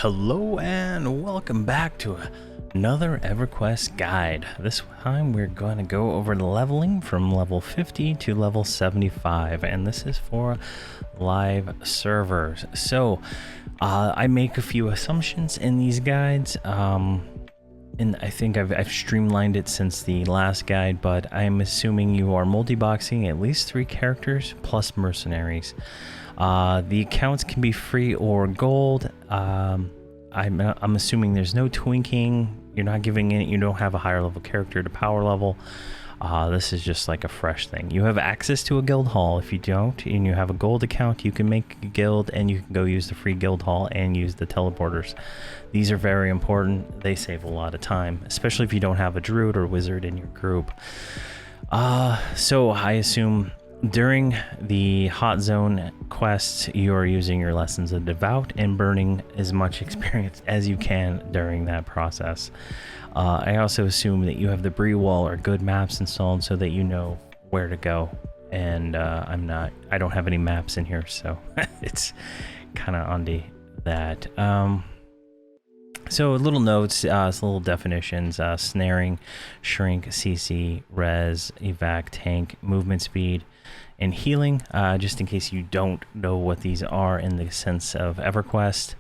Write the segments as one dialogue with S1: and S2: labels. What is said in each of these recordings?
S1: Hello and welcome back to another Everquest guide. This time we're going to go over the leveling from level 50 to level 75, and this is for live servers. So I make a few assumptions in these guides, and I think I've streamlined it since the last guide, but I'm assuming you are multi-boxing at least 3 characters plus mercenaries. The accounts can be free or gold. I'm assuming there's no twinking. You're not giving it. You don't have a higher level character to power level. This is just like a fresh thing. You have access to a guild hall. If you don't and you have a gold account, you can make a guild and you can go use the free guild hall and use the teleporters. These are very important. They save a lot of time, especially if you don't have a druid or wizard in your group. So I assume during the hot zone quests, you are using your lessons of devout and burning as much experience as you can during that process. I also assume that you have the Bree wall or good maps installed so that you know where to go. And I don't have any maps in here, so it's kind of on that. So little notes, little definitions: snaring, shrink, CC, res, evac, tank, movement speed, and healing, just in case you don't know what these are in the sense of Everquest.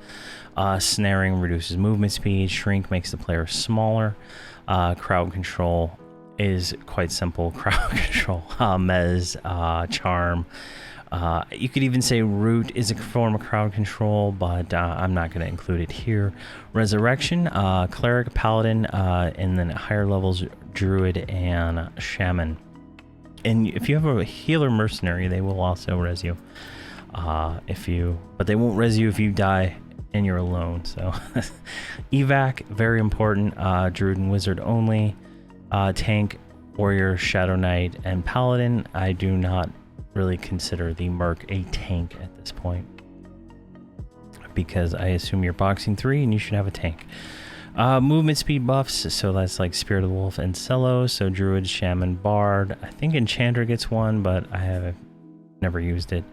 S1: Snaring reduces movement speed, shrink makes the player smaller, crowd control is quite simple, crowd control, mez, charm. You could even say root is a form of crowd control, but I'm not going to include it here. Resurrection, cleric, paladin, and then at higher levels, druid and shaman. And if you have a healer mercenary, they will also res you. But they won't res you if you die and you're alone. So evac, very important. Druid and wizard only. Tank, warrior, shadow knight, and paladin. I do not really consider the merc a tank at this point, because I assume you're boxing 3 and you should have a tank. Movement speed buffs, so that's like Spirit of the Wolf and Cello. So Druid, Shaman, Bard. I think Enchanter gets one, but I have never used it.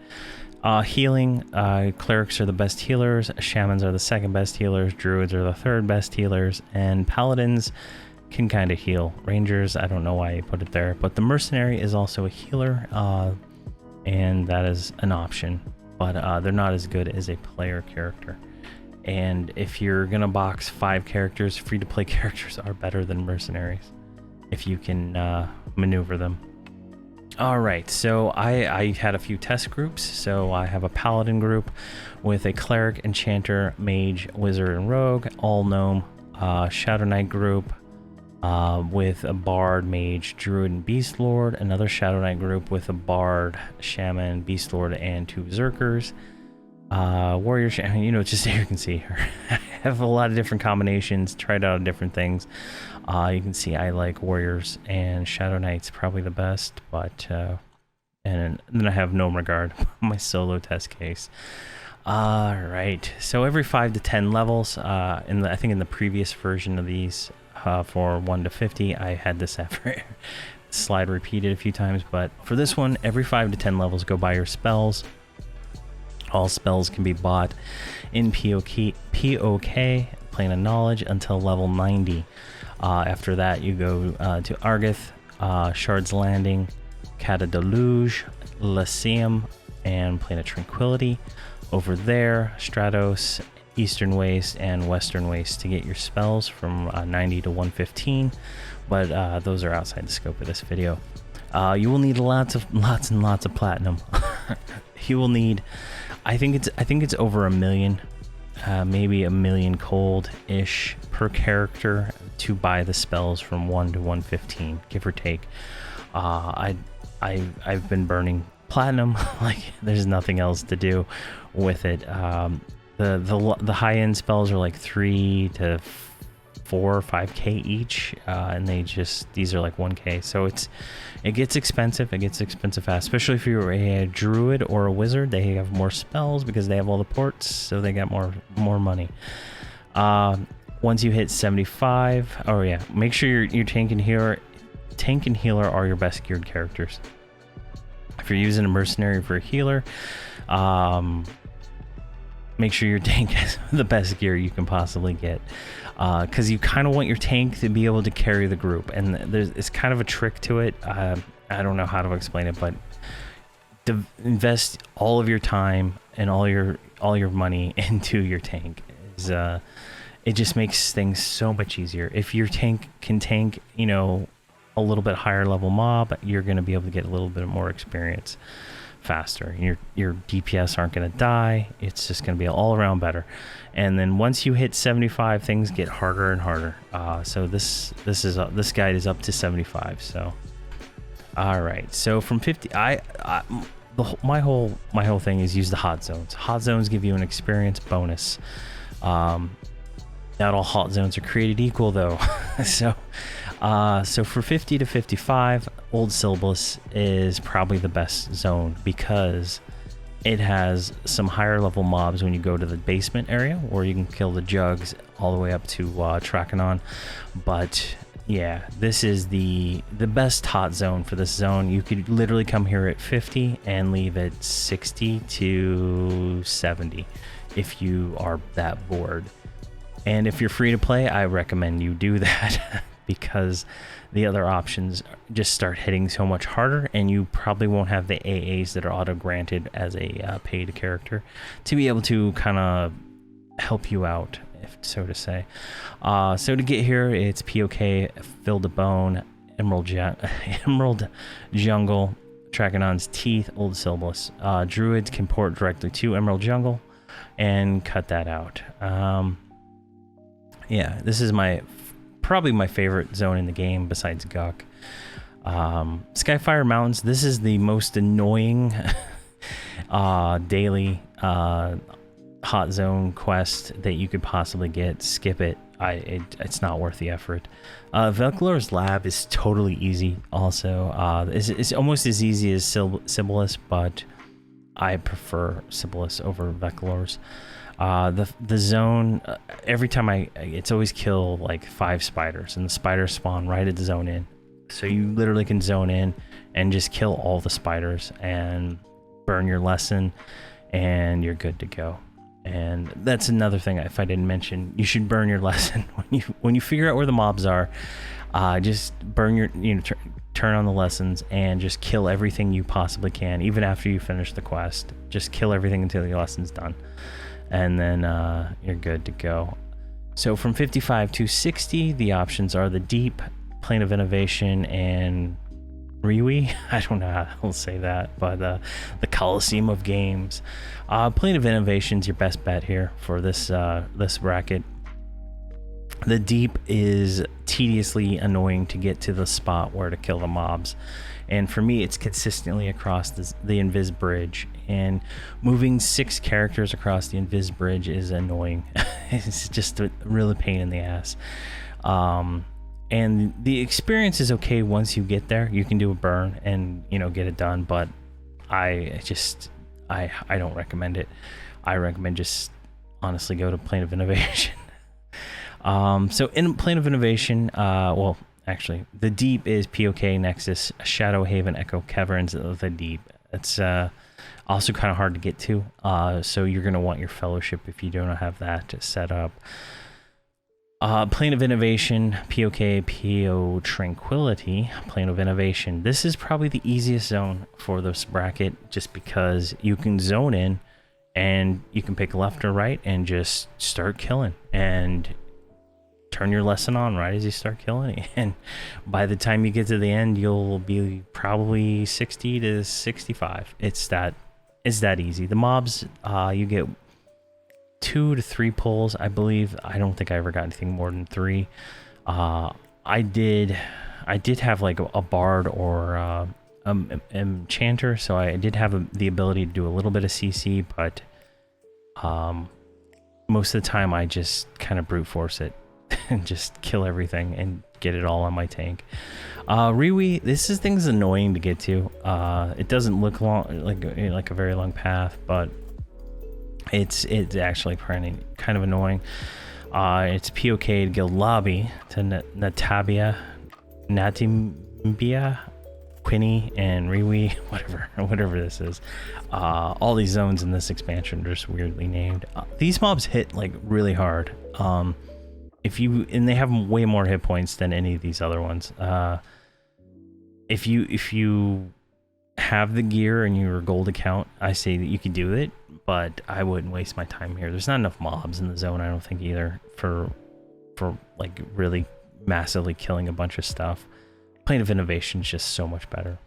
S1: Healing, Clerics are the best healers, Shamans are the second best healers, Druids are the third best healers, and Paladins can kind of heal. Rangers, I don't know why you put it there, but the Mercenary is also a healer, and that is an option, but they're not as good as a player character. And if you're gonna box 5 characters, free-to-play characters are better than mercenaries if you can maneuver them. All right, so I had a few test groups. So I have a paladin group with a cleric, enchanter, mage, wizard, and rogue, all gnome. Shadow knight group with a bard, mage, druid, and beast lord. Another shadow knight group with a bard, shaman, beast lord, and 2 berserkers. Warrior, just so you can see here. I have a lot of different combinations, tried out different things. You can see I like warriors and shadow knights probably the best, but and then I have Gnome Regard, my solo test case. All right, so every 5 to 10 levels, I think in the previous version of these, for 1 to 50, I had this slide repeated a few times, but for this one, every 5 to 10 levels, go buy your spells. All spells can be bought in POK, Plane of Knowledge, until level 90. After that, you go to Argith, Shard's Landing, Cata Deluge, Lyceum, and Plane of Tranquility. Over there, Stratos, Eastern Waste, and Western Waste to get your spells from 90 to 115. But those are outside the scope of this video. You will need lots and lots of platinum. You will need, I think it's over 1 million, maybe 1 million cold-ish per character to buy the spells from 1 to 115, give or take. I've been burning platinum like there's nothing else to do with it. The high-end spells are like 3 to 4 or 5k each, and these are like 1k, so it gets expensive. It gets expensive fast, especially if you're a druid or a wizard. They have more spells because they have all the ports, so they got more money. Once you hit 75, oh yeah, make sure your tank and healer are your best geared characters. If you're using a mercenary for a healer, make sure your tank has the best gear you can possibly get, because you kind of want your tank to be able to carry the group, and it's kind of a trick to it. I don't know how to explain it, but to invest all of your time and all your money into your tank is it just makes things so much easier. If your tank can tank, you know, a little bit higher level mob, you're going to be able to get a little bit more experience faster. Your DPS aren't going to die. It's just going to be all around better. And then once you hit 75, things get harder and harder. So this guide is up to 75. So all right. So from 50, my whole thing is use the hot zones. Hot zones give you an experience bonus. Not all hot zones are created equal though. So for 50 to 55, Old Syllabus is probably the best zone because it has some higher level mobs when you go to the basement area, where you can kill the jugs all the way up to Trakanon. But yeah, this is the best hot zone for this zone. You could literally come here at 50 and leave at 60 to 70 if you are that bored. And if you're free to play, I recommend you do that because the other options just start hitting so much harder, and you probably won't have the AAs that are auto-granted as a paid character to be able to kind of help you out, if so to say. So to get here, it's POK, Fill the Bone, Emerald Jungle, Trakanon's Teeth, Old Syllabus. Druids can port directly to Emerald Jungle and cut that out. Yeah, this is probably my favorite zone in the game besides Guk. Skyfire Mountains, this is the most annoying daily hot zone quest that you could possibly get. Skip it. It's not worth the effort. Velklor's Lab is totally easy also. It's almost as easy as Sibyllus, but I prefer Sibyllus over Velklor's. The zone, every time it's always kill like 5 spiders, and the spiders spawn right at the zone in. So you literally can zone in and just kill all the spiders and burn your lesson, and you're good to go. And that's another thing, if I didn't mention, you should burn your lesson when you figure out where the mobs are. Just burn your, turn on the lessons and just kill everything you possibly can, even after you finish the quest. Just kill everything until your lesson's done, and then you're good to go. So from 55 to 60, the options are the Deep, Plane of Innovation, and Riwi. I don't know how to say that, but the Coliseum of Games. Plane of Innovation is your best bet here for this bracket. The Deep is tediously annoying to get to the spot where to kill the mobs, and for me it's consistently across the Invis Bridge, and moving 6 characters across the Invis Bridge is annoying. It's just a really pain in the ass. And the experience is okay once you get there. You can do a burn and get it done, but I don't recommend it. I recommend just honestly go to Plane of Innovation. So in Plane of Innovation, well, actually, the Deep is POK, Nexus, Shadow Haven, Echo Caverns, the Deep. It's also kind of hard to get to, so you're going to want your Fellowship if you don't have that set up. Plane of Innovation, POK, PO Tranquility, Plane of Innovation. This is probably the easiest zone for this bracket, just because you can zone in and you can pick left or right and just start killing and turn your lesson on right as you start killing. And by the time you get to the end, you'll be probably 60 to 65. It's that easy. The mobs, you get 2 to 3 pulls, I believe. I don't think I ever got anything more than 3. I did have like a bard or enchanter, so I did have the ability to do a little bit of CC, but most of the time I just kind of brute force it and just kill everything and get it all on my tank. Riwi, this thing's annoying to get to. It doesn't look like a very long path, but it's actually kind of annoying. It's POK Guild Lobby to Natimbia. Quinny and Riwi, whatever this is. All these zones in this expansion are just weirdly named. These mobs hit like really hard. And they have way more hit points than any of these other ones. If you have the gear and your gold account, I say that you could do it, but I wouldn't waste my time here. There's not enough mobs in the zone, I don't think either, for like really massively killing a bunch of stuff. Plane of Innovation is just so much better.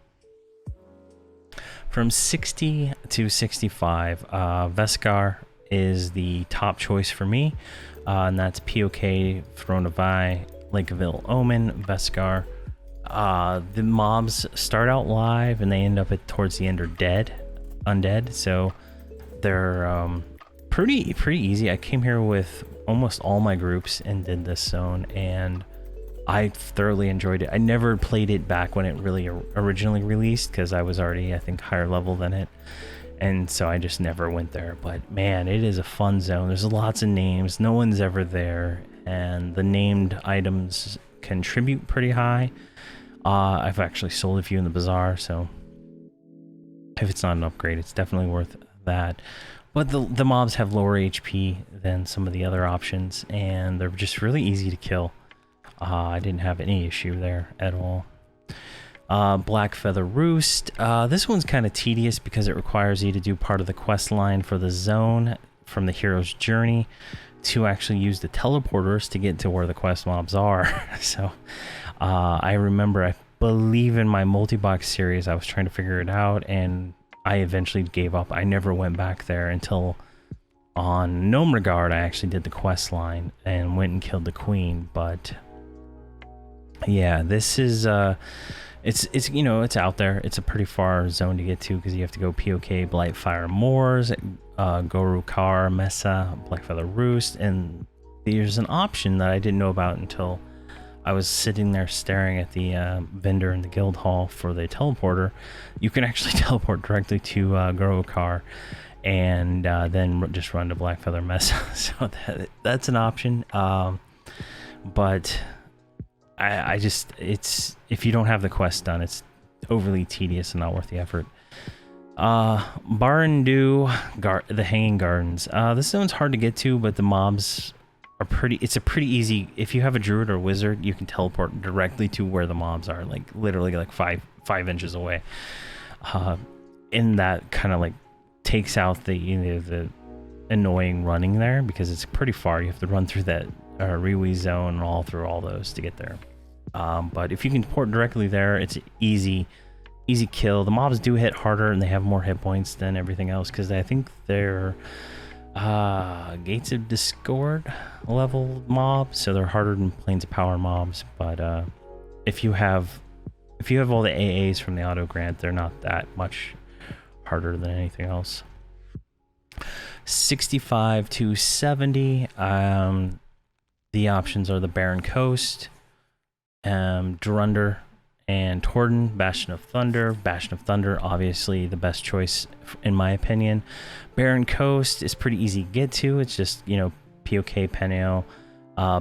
S1: From 60 to 65, Veskar is the top choice for me, and that's POK, Throne of Vi, Lake of Ill Omen, Veskar. The mobs start out live and they end up towards the end are undead, so they're pretty easy. I came here with almost all my groups and did this zone, and I thoroughly enjoyed it. I never played it back when it really originally released because I was already, I think, higher level than it. And so I just never went there. But man, it is a fun zone. There's lots of names. No one's ever there. And the named items contribute pretty high. I've actually sold a few in the bazaar. So if it's not an upgrade, it's definitely worth that. But the mobs have lower HP than some of the other options. And they're just really easy to kill. I didn't have any issue there at all. Black Feather Roost. This one's kind of tedious because it requires you to do part of the quest line for the zone from the hero's journey to actually use the teleporters to get to where the quest mobs are. So I remember, I believe in my multi-box series, I was trying to figure it out and I eventually gave up. I never went back there until on Gnome Regard I actually did the quest line and went and killed the queen. But yeah, this is it's you know, it's out there. It's a pretty far zone to get to because you have to go POK, Blightfire Moors, Gorukar, Mesa, Blackfeather Roost, and there's an option that I didn't know about until I was sitting there staring at the vendor in the guild hall for the teleporter. You can actually teleport directly to Gorukar and then just run to Blackfeather Mesa. So that's an option. But I just, if you don't have the quest done, it's overly tedious and not worth the effort. Barandu, the Hanging Gardens. This zone's hard to get to, but the mobs are it's a pretty easy, if you have a druid or wizard, you can teleport directly to where the mobs are, like literally like five inches away. And that kind of like takes out the annoying running there because it's pretty far. You have to run through that Riwi zone and all through all those to get there. But if you can port directly there, it's easy kill. The mobs do hit harder and they have more hit points than everything else because I think they're Gates of Discord level mobs, so they're harder than Plains of Power mobs. But if you have all the AAs from the auto grant, they're not that much harder than anything else. 65 to 70. The options are the Barren Coast, Drunder, and Torden. Bastion of Thunder, obviously the best choice in my opinion. Barren Coast is pretty easy to get to. It's just, you know, POK, Peneo,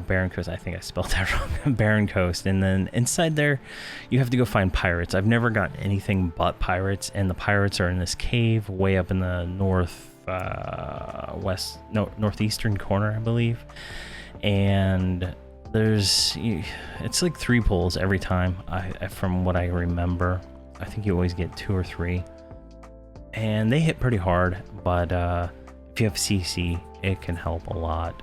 S1: Barren Coast. I think I spelled that wrong. Barren Coast. And then inside there, you have to go find pirates. I've never gotten anything but pirates, and the pirates are in this cave way up in the northeastern corner, I believe. And it's like 3 pulls every time, from what I remember. I think you always get 2 or 3, and they hit pretty hard, but if you have CC, it can help a lot.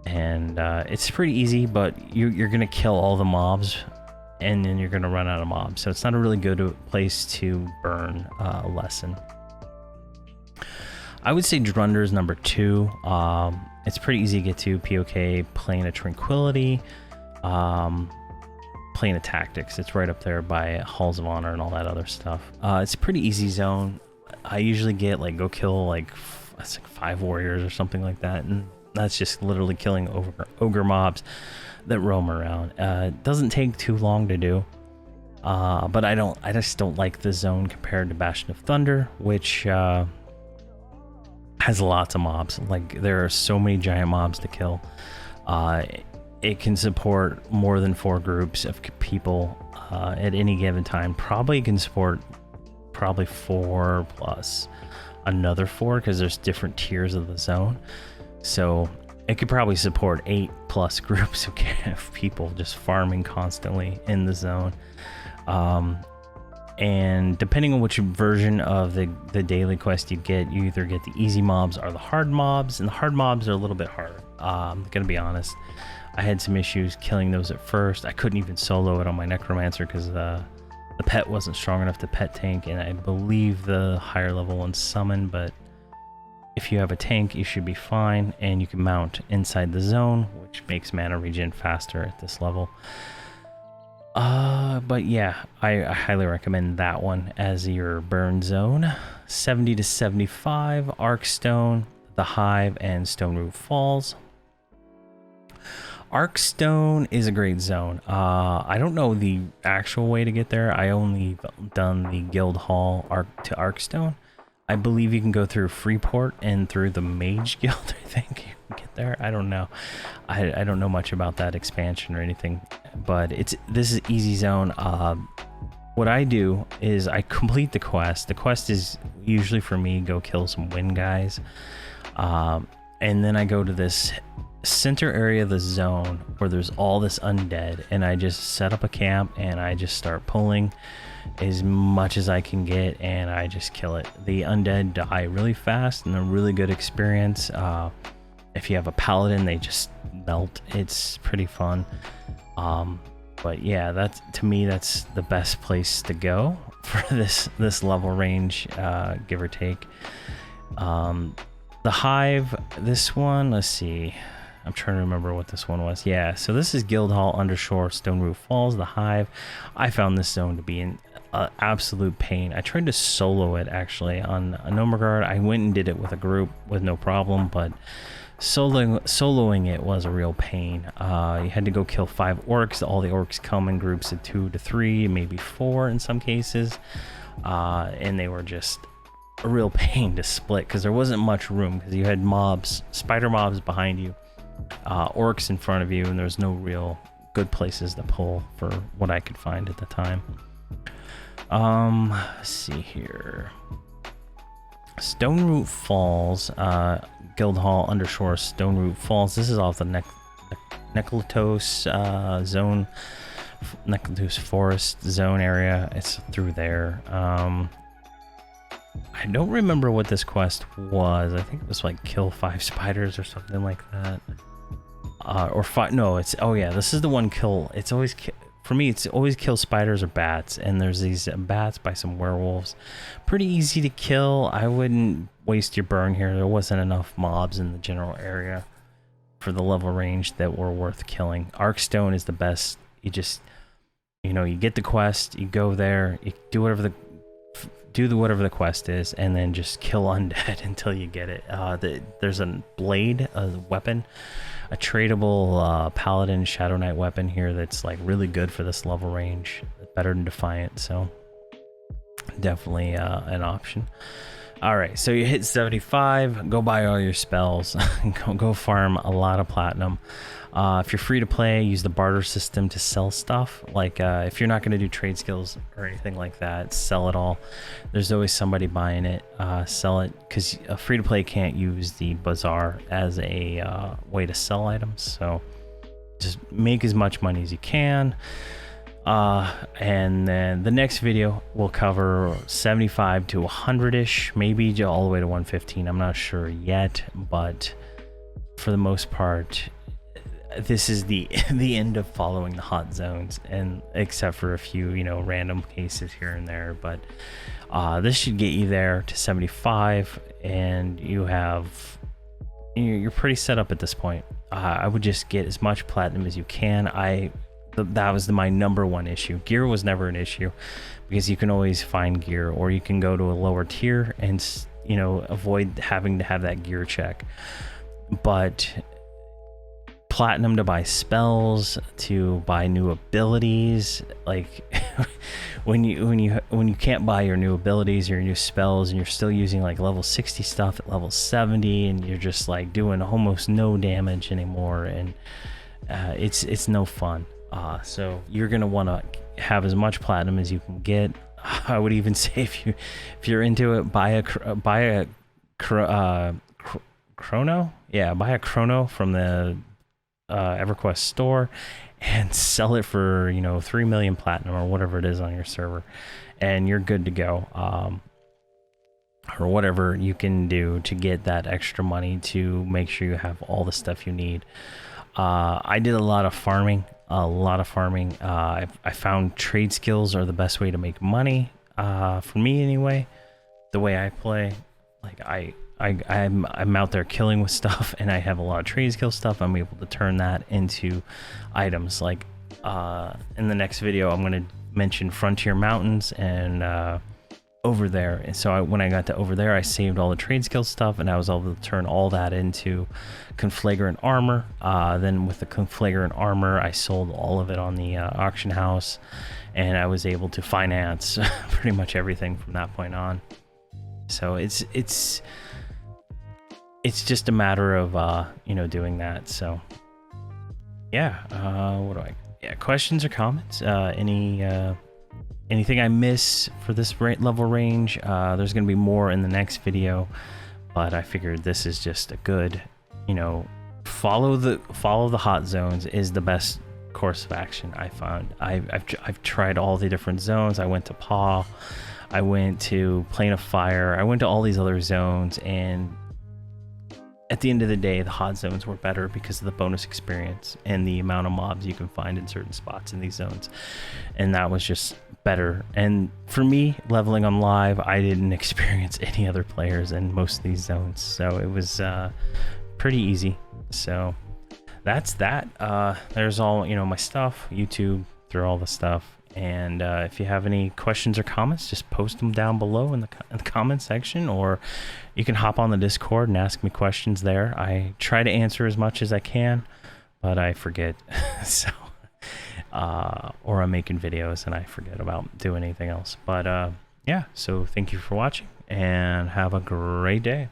S1: And it's pretty easy, but you're gonna kill all the mobs and then you're gonna run out of mobs, so it's not a really good place to burn a lesson. I would say Drunder is number 2. It's pretty easy to get to. POK, Plane of Tranquility, Plane of Tactics. It's right up there by Halls of Honor and all that other stuff. It's a pretty easy zone. I usually get go kill like 5 warriors or something like that, and that's just literally killing ogre mobs that roam around. It doesn't take too long to do, but I just don't like the zone compared to Bastion of Thunder, which has lots of mobs. Like, there are so many giant mobs to kill. It can support more than 4 groups of people. at any given time. Probably can support probably 4 plus another 4 because there's different tiers of the zone. So it could probably support 8 plus groups of people just farming constantly in the zone. And depending on which version of the daily quest you get, you either get the easy mobs or the hard mobs, and the hard mobs are a little bit harder. I'm gonna be honest, I had some issues killing those at first. I couldn't even solo it on my necromancer because the pet wasn't strong enough to pet tank, and I believe the higher level ones summon, but if you have a tank you should be fine, and you can mount inside the zone, which makes mana regen faster at this level. But yeah, I highly recommend that one as your burn zone. 70 to 75, Arkstone, the Hive, and Stoneroot Falls. Arkstone is a great zone. I don't know the actual way to get there. I only done the guild hall to Arkstone. I believe you can go through Freeport and through the Mage Guild, I think you can get there. I don't know. I don't know much about that expansion or anything, but this is easy zone. What I do is I complete the quest. The quest is usually for me, go kill some wind guys. And then I go to this center area of the zone where there's all this undead, and I just set up a camp and I just start pulling as much as I can get, and I just kill it. The undead die really fast and a really good experience. If you have a paladin, they just melt. It's pretty fun. But yeah, that's, to me, that's the best place to go for this level range, give or take. The Hive, this one, let's see, I'm trying to remember what this one was. Yeah, so this is Guildhall, Undershore, Stoneroot Falls, the Hive. I found this zone to be an absolute pain. I tried to solo it actually on Nomergard. I went and did it with a group with no problem, but soloing it was a real pain. You had to go kill 5 orcs. All the orcs come in groups of 2 to 3, maybe 4 in some cases, and they were just a real pain to split because there wasn't much room, because you had mobs, spider mobs behind you, orcs in front of you, and there's no real good places to pull for what I could find at the time. Let's see here. Stoneroot Falls, Guildhall, Undershore, Stoneroot Falls. This is off the Nekletos zone, Nekletos Forest zone area. It's through there. I don't remember what this quest was. I think it was like kill 5 spiders or something like that. Or 5. No, it's, oh yeah, this is the one kill. It's always for me, it's always kill spiders or bats, and there's these bats by some werewolves. Pretty easy to kill. I wouldn't waste your burn here. There wasn't enough mobs in the general area for the level range that were worth killing. Arkstone is the best. You just, you know, you get the quest, you go there, you do whatever the quest is, and then just kill undead until you get it. There's a blade, a weapon, a tradable paladin shadow knight weapon here that's like really good for this level range, better than Defiant, so definitely an option. All right, so you hit 75, go buy all your spells, go farm a lot of platinum. If you're free to play, use the barter system to sell stuff. Like if you're not going to do trade skills or anything like that, sell it all. There's always somebody buying it. Sell it, because free to play can't use the bazaar as a way to sell items. So just make as much money as you can. And then the next video will cover 75 to 100-ish, maybe all the way to 115. I'm not sure yet, but for the most part, this is the end of following the hot zones, and except for a few, you know, random cases here and there. But this should get you there to 75, and you're pretty set up at this point. I would just get as much platinum as you can. That was my number one issue. Gear was never an issue, because you can always find gear, or you can go to a lower tier and, you know, avoid having to have that gear check. But platinum to buy spells, to buy new abilities, like when you can't buy your new abilities or your new spells, and you're still using like level 60 stuff at level 70, and you're just like doing almost no damage anymore, and it's no fun. So you're gonna want to have as much platinum as you can get. I would even say if you're into it, buy a chrono. Yeah, buy a chrono from the Everquest store and sell it for 3 million platinum or whatever it is on your server, and you're good to go. Or whatever you can do to get that extra money to make sure you have all the stuff you need. I did a lot of farming. I found trade skills are the best way to make money, for me anyway. The way I play, like I'm out there killing with stuff, and I have a lot of trade skill stuff. I'm able to turn that into items. Like in the next video, I'm going to mention Frontier Mountains and over there. And so when I got to over there, I saved all the trade skill stuff, and I was able to turn all that into conflagrant armor. Then with the conflagrant armor, I sold all of it on the auction house, and I was able to finance pretty much everything from that point on. So it's just a matter of doing that. So yeah, questions or comments? Anything I miss for this level range? There's gonna be more in the next video, but I figured this is just a good, follow the hot zones is the best course of action. I found I've tried all the different zones. I went to Paw, I went to Plane of Fire, I went to all these other zones, and at the end of the day, the hot zones were better because of the bonus experience and the amount of mobs you can find in certain spots in these zones, and that was just better. And for me, leveling on live, I didn't experience any other players in most of these zones, so it was pretty easy. So that's that. There's all my stuff, YouTube, through all the stuff. And if you have any questions or comments, just post them down below in the comment section, or you can hop on the Discord and ask me questions there. I try to answer as much as I can, but I forget. So or I'm making videos and I forget about doing anything else. But yeah, so thank you for watching and have a great day.